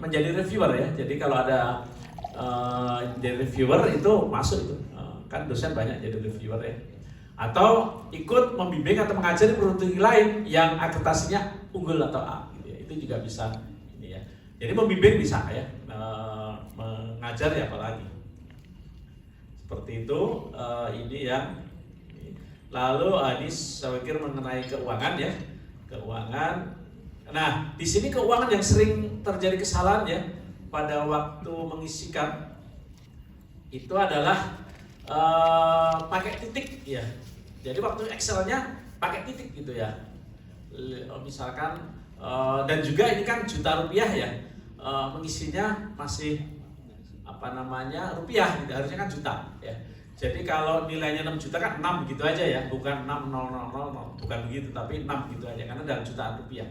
menjadi reviewer ya. Jadi kalau ada jadi reviewer itu masuk itu. Kan dosen banyak jadi reviewer ya. Atau ikut membimbing atau mengajari perguruan tinggi lain yang akreditasinya unggul atau A gitu ya. Itu juga bisa ini ya. Jadi membimbing bisa ya. Mengajar ya apalagi. Seperti itu ini yang lalu ini saya pikir mengenai keuangan ya. Keuangan. Nah, di sini keuangan yang sering terjadi kesalahan ya pada waktu mengisikan itu adalah pakai titik ya. Jadi waktu Excelnya pakai titik gitu ya. Misalkan dan juga ini kan juta rupiah ya, mengisinya masih apa namanya rupiah, gitu. Harusnya kan juta ya. Jadi kalau nilainya 6 juta kan 6 gitu aja ya, bukan 60000, bukan begitu, tapi 6 gitu aja karena dalam jutaan rupiah.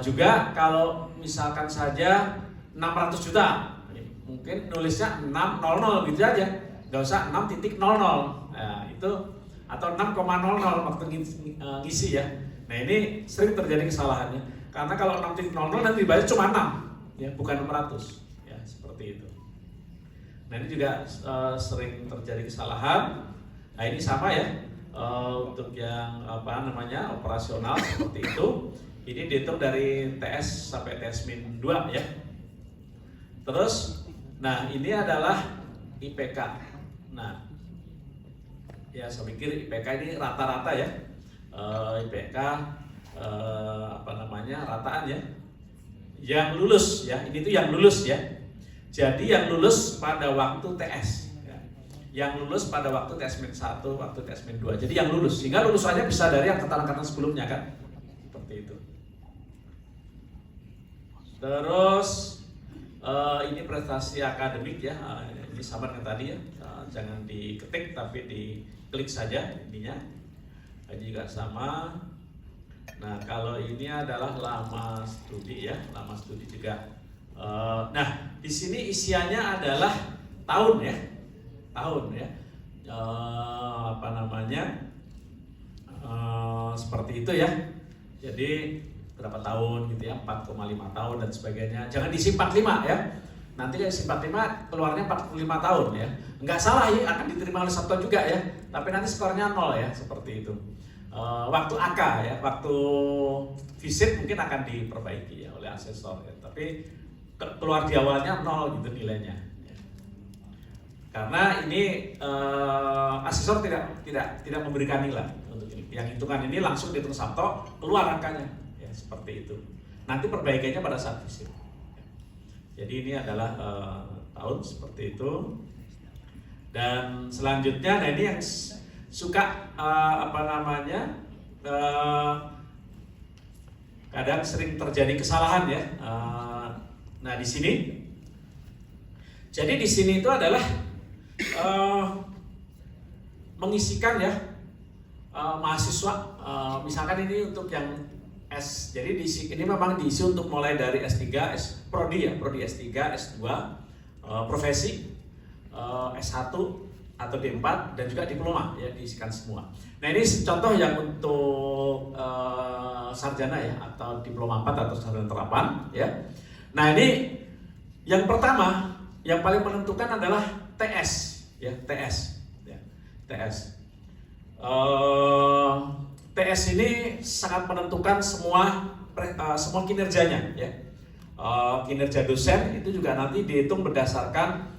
Juga kalau misalkan saja 600 juta, mungkin nulisnya 600 gitu aja, nggak usah 6.00. Nah, itu atau 6,00 waktu ngisi ya. Nah ini sering terjadi kesalahannya, karena kalau 6.00 nanti dibaca cuma 6 ya, bukan 600 ya, seperti itu. Nah ini juga sering terjadi kesalahan. Nah ini sama ya, untuk yang apa namanya operasional seperti itu. Ini dihitung dari TS sampai TS-2 ya. Terus, nah ini adalah IPK. Nah, ya saya pikir IPK ini rata-rata ya. IPK apa namanya rataan ya. Yang lulus ya, ini tuh yang lulus ya. Jadi yang lulus pada waktu TS. Ya. Yang lulus pada waktu TS-1, waktu TS-2. Jadi yang lulus, sehingga lulusannya bisa dari angkatan-angkatan sebelumnya kan. Seperti itu. Terus ini prestasi akademik ya, ini sama dengan tadi ya, jangan diketik tapi diklik saja intinya. Ini juga sama. Nah kalau ini adalah lama studi ya, lama studi juga. Nah di sini isiannya adalah tahun ya, tahun ya, apa namanya, seperti itu ya. Jadi berapa tahun gitu ya, 4,5 tahun dan sebagainya. Jangan diisi 45 ya. Nanti kalau isi 45 keluarnya 45 tahun ya. Enggak salah ya, akan diterima oleh Sabto juga ya. Tapi nanti skornya 0 ya, seperti itu. Waktu AK ya, waktu visit mungkin akan diperbaiki ya oleh asesor ya. Tapi keluar di awalnya 0 gitu nilainya. Ya. Karena ini asesor tidak memberikan nilai untuk ini. Yang hitungan ini langsung dihitung Sabto, keluar angkanya. Seperti itu. Nanti perbaikannya pada saat visit. Jadi ini adalah tahun seperti itu. Dan selanjutnya, nah ini yang suka apa namanya, kadang sering terjadi kesalahan ya. Nah di sini, jadi di sini itu adalah mengisikan ya mahasiswa. Misalkan ini untuk yang S, jadi ini memang diisi untuk mulai dari S3, Prodi ya, Prodi S3, S2, profesi, S1 atau D4 dan juga diploma ya, diisikan semua. Nah ini contoh yang untuk sarjana ya, atau diploma 4 atau sarjana terapan ya. Nah ini yang pertama, yang paling menentukan adalah TS ya, TS ya, TS. TS ini sangat menentukan semua kinerjanya ya. Kinerja dosen itu juga nanti dihitung berdasarkan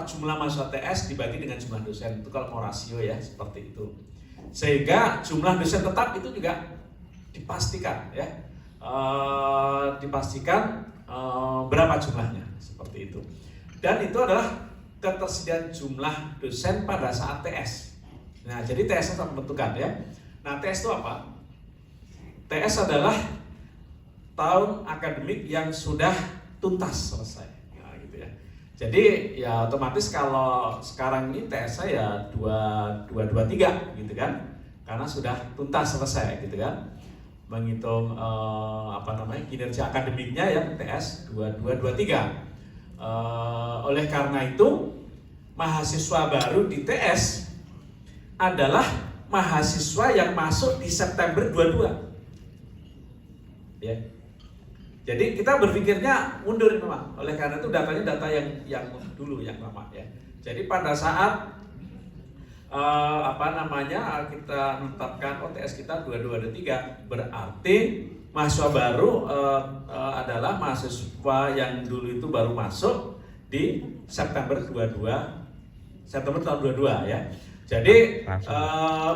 jumlah mahasiswa TS dibagi dengan jumlah dosen. Itu kalau mau rasio ya, seperti itu. Sehingga jumlah dosen tetap itu juga dipastikan ya. Dipastikan berapa jumlahnya, seperti itu. Dan itu adalah ketersediaan jumlah dosen pada saat TS. Nah, jadi TS tetap menentukan ya. Nah, TS itu apa? TS adalah tahun akademik yang sudah tuntas selesai. Nah, gitu ya. Jadi ya otomatis kalau sekarang ini TS saya 223 gitu kan. Karena sudah tuntas selesai gitu kan. Menghitung kinerja akademiknya ya, TS 2223. Oleh karena itu mahasiswa baru di TS adalah mahasiswa yang masuk di September 22 ya. Jadi kita berpikirnya mundur memang. Oleh karena itu datanya data yang dulu yang lama ya. Jadi pada saat kita menetapkan OTS kita 22 dan 3, berarti mahasiswa baru adalah mahasiswa yang dulu itu baru masuk di September tahun 22 ya. Jadi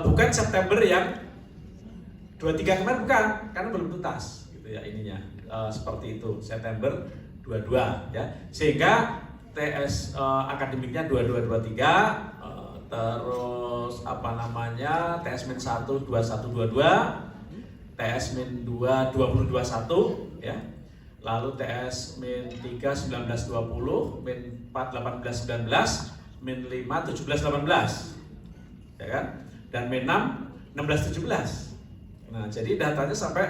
bukan September yang 23 kemarin, bukan, karena belum tuntas gitu ya ininya. Seperti itu, September 22 ya. Sehingga TS akademiknya 22-23, terus TS-1 21-22, TS-2 20-21 ya. Lalu TS-3 19-20, -4 18-19, -5 17-18. Ya kan? Dan -6 16-17. Nah, jadi datanya sampai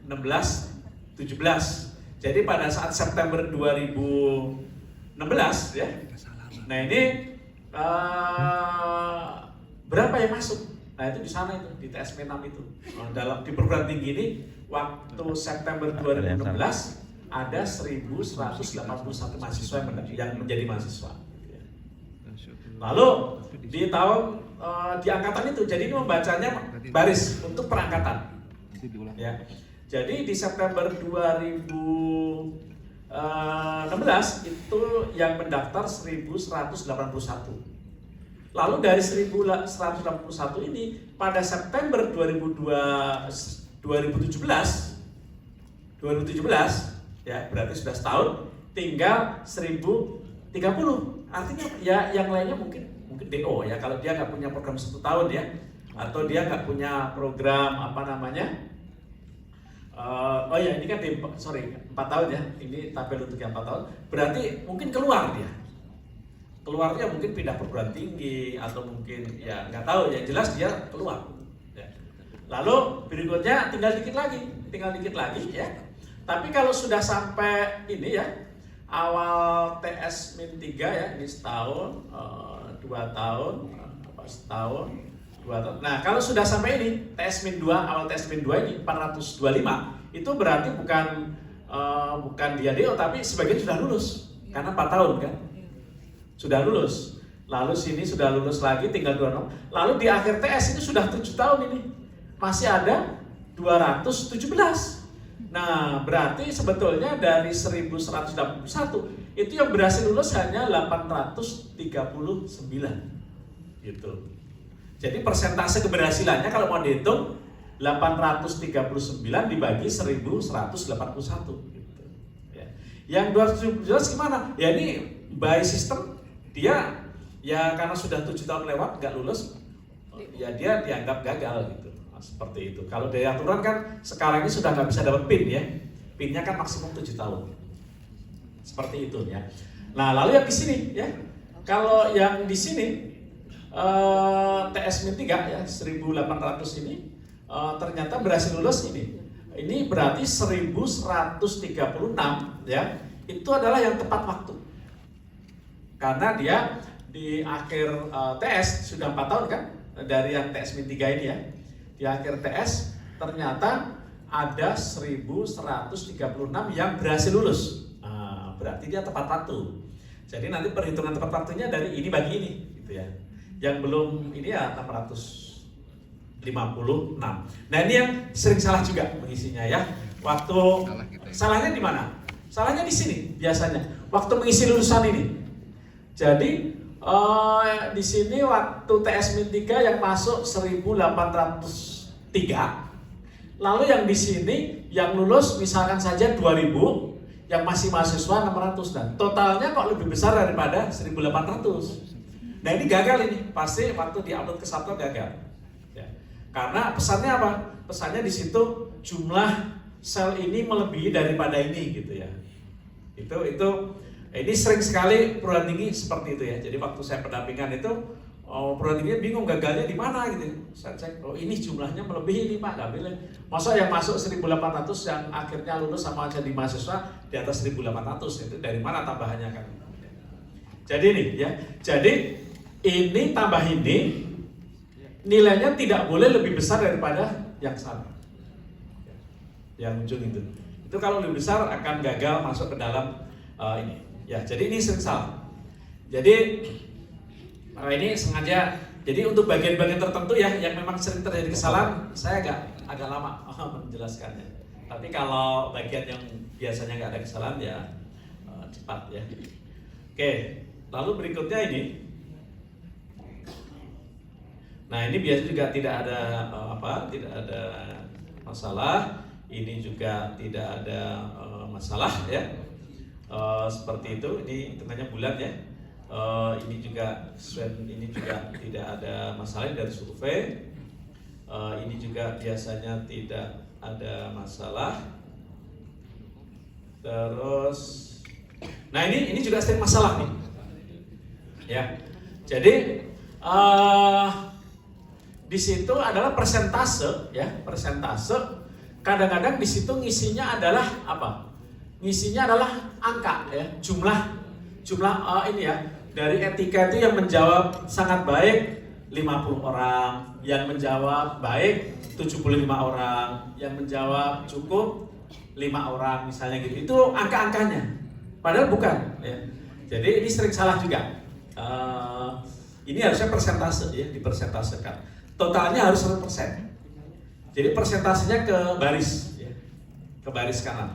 16-17. Jadi pada saat September 2016 ya. Nah, ini berapa yang masuk? Nah, itu di sana itu di TSP 6 itu. Di perguruan tinggi ini waktu September 2016 ada 1.181 mahasiswa yang menjadi mahasiswa. Lalu di angkatan itu, jadi ini membacanya baris untuk perangkatan. Ya. Jadi di September 2016 itu yang mendaftar 1.181. Lalu dari 1.181 ini pada September 2017 ya, berarti sudah setahun, tinggal 1.030. Artinya ya yang lainnya mungkin DO ya, kalau dia nggak punya program 1 tahun ya, atau dia nggak punya program ini kan 4 tahun ya, ini tabel untuk yang 4 tahun, berarti mungkin keluarnya mungkin pindah perguruan tinggi atau mungkin ya nggak tahu, yang jelas dia keluar ya. Lalu berikutnya tinggal dikit lagi ya. Tapi kalau sudah sampai ini ya, awal TS-3 ya, ini setahun, 2 tahun, setahun, 2 tahun. Nah, kalau sudah sampai ini TS-2, awal TS-2 ini 425, itu berarti bukan dia DO, tapi sebagian sudah lulus karena 4 tahun kan, sudah lulus. Lalu sini sudah lulus lagi, tinggal 2 tahun. Lalu di akhir TS itu sudah 7 tahun ini, masih ada 217. Nah, berarti sebetulnya dari 1.181 itu yang berhasil lulus hanya 839 gitu. Jadi persentase keberhasilannya kalau mau dihitung 839 dibagi 1.181 gitu. Ya. Yang 217 gimana? Ya ini by system, dia ya karena sudah 7 tahun lewat nggak lulus, ya dia dianggap gagal gitu. Seperti itu. Kalau dari aturan kan sekarang ini sudah nggak bisa dapat PIN ya. PIN-nya kan maksimum 7 tahun. Seperti itu ya. Nah, lalu yang di sini ya. Kalau yang di sini TS-3 ya 1.800 ini ternyata berhasil lulus ini. Ini berarti 1.136 ya. Itu adalah yang tepat waktu. Karena dia di akhir TS sudah 4 tahun kan dari yang TS-3 ini ya. Di akhir TS ternyata ada 1.136 yang berhasil lulus. Nah, berarti dia tepat waktu. Jadi nanti perhitungan tepat waktunya dari ini bagi ini, gitu ya. Yang belum ini ya 656. Nah, ini yang sering salah juga mengisinya ya. Waktu salahnya di mana? Salahnya di sini biasanya. Waktu mengisi lulusan ini. Jadi di sini waktu TS-3 yang masuk 1.803, lalu yang di sini yang lulus misalkan saja 2.000, yang masih mahasiswa 600, dan totalnya kok lebih besar daripada 1.800. Nah, ini gagal ini, pasti waktu diupload ke Subcode gagal. Ya. Karena pesannya apa? Pesannya di situ jumlah sel ini melebihi daripada ini gitu ya. Ini sering sekali perguruan tinggi seperti itu ya. Jadi waktu saya pendampingan itu, perguruan tinggi bingung gagalnya di mana gitu. Saya cek, ini jumlahnya melebihi ini Pak, nggak boleh. Masa yang masuk 1.800 yang akhirnya lulus sama jadi mahasiswa di atas 1.800, itu dari mana tambahannya kan? Jadi ini ya. Jadi ini tambah ini nilainya tidak boleh lebih besar daripada yang sama. Yang ujung itu Itu kalau lebih besar akan gagal masuk ke dalam ini. Ya, jadi ini sering salah. Jadi ini sengaja. Jadi untuk bagian-bagian tertentu ya yang memang sering terjadi kesalahan, saya agak lama menjelaskannya. Tapi kalau bagian yang biasanya nggak ada kesalahan ya cepat ya. Oke, lalu berikutnya ini. Nah ini biasanya juga tidak ada tidak ada masalah. Ini juga tidak ada masalah ya. Seperti itu. Ini hitungannya bulat ya. Ini juga ini juga tidak ada masalah dari survei. Ini juga biasanya tidak ada masalah. Terus, nah ini juga sering masalah nih. Ya, jadi di situ adalah persentase, ya persentase. Kadang-kadang di situ ngisinya adalah apa? Ngisinya adalah angka, ya jumlah ini ya. Dari etika itu yang menjawab sangat baik 50 orang, yang menjawab baik 75 orang, yang menjawab cukup 5 orang misalnya gitu. Itu angka-angkanya. Padahal bukan ya. Jadi ini sering salah juga. Ini harusnya persentase ya, dipersentasekan. Totalnya harus 100%. Jadi persentasenya ke baris ya. Ke baris kanan.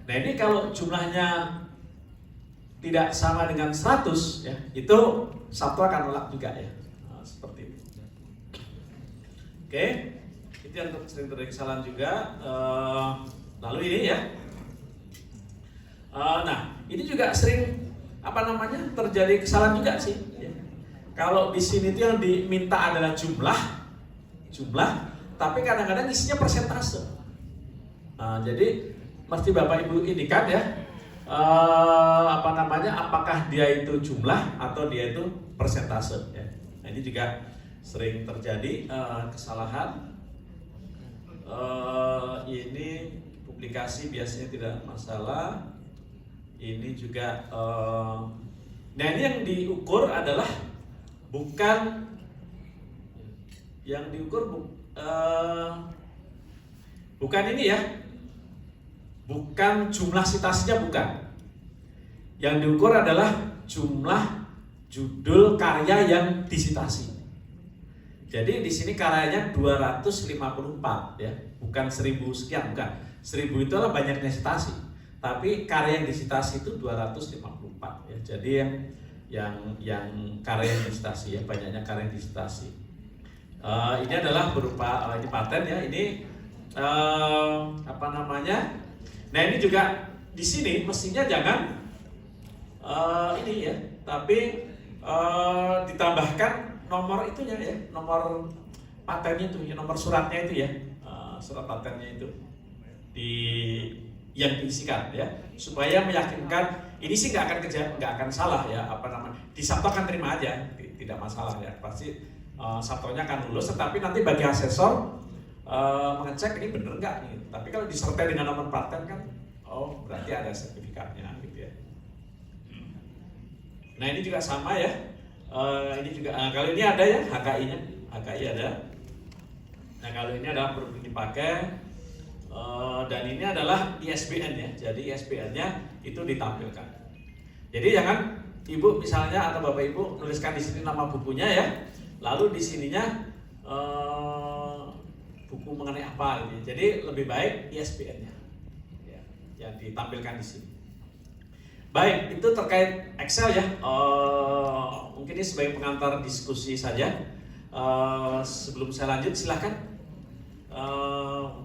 Nah, ini kalau jumlahnya tidak sama dengan 100 ya, itu satu akan nolak juga ya. Seperti itu. Oke, itu yang sering terjadi kesalahan juga. Lalu ini ya. Nah, ini juga sering terjadi kesalahan juga sih. Ya. Kalau di sini itu yang diminta adalah jumlah, tapi kadang-kadang isinya persentase. Jadi mesti Bapak Ibu indikan ya. Apakah dia itu jumlah atau dia itu persentase ya. Nah, ini juga sering terjadi kesalahan. Ini publikasi biasanya tidak masalah. Ini juga nah ini yang diukur adalah bukan yang diukur bukan ini ya. Bukan jumlah citasinya, bukan. Yang diukur adalah jumlah judul karya yang disitasi. Jadi di sini karyanya 254 ya, bukan 1000 sekian, bukan. 1000 itu adalah banyaknya citasi. Tapi karya yang disitasi itu 254 ya. Jadi yang karya yang disitasi ya, banyaknya karya yang disitasi. Ini adalah berupa ini paten ya, ini Nah ini juga di sini mestinya jangan ini ya, tapi ditambahkan nomor itunya ya, nomor patennya itu ya, nomor suratnya itu ya, surat patennya itu yang diisikan ya, supaya meyakinkan ini sih nggak akan salah ya, di Sabto akan terima aja, tidak masalah ya, pasti Sabtonya akan lulus, tetapi nanti bagi asesor mengecek ini bener nggak nih. Tapi kalau disertai dengan nomor paten kan, oh berarti ada sertifikatnya gitu ya. Nah ini juga sama ya. Ini juga kalau ini ada ya HKI ada. Nah kalau ini adalah produk dipakai dan ini adalah ISBN ya. Jadi ISBN-nya itu ditampilkan. Jadi jangan Ibu misalnya atau Bapak Ibu nuliskan di sini nama bukunya ya. Lalu di sininya buku mengenai apa gitu. Jadi lebih baik ISBN-nya ya, yang ditampilkan di sini. Baik, itu terkait Excel ya. Mungkin ini sebagai pengantar diskusi saja. Sebelum saya lanjut, silakan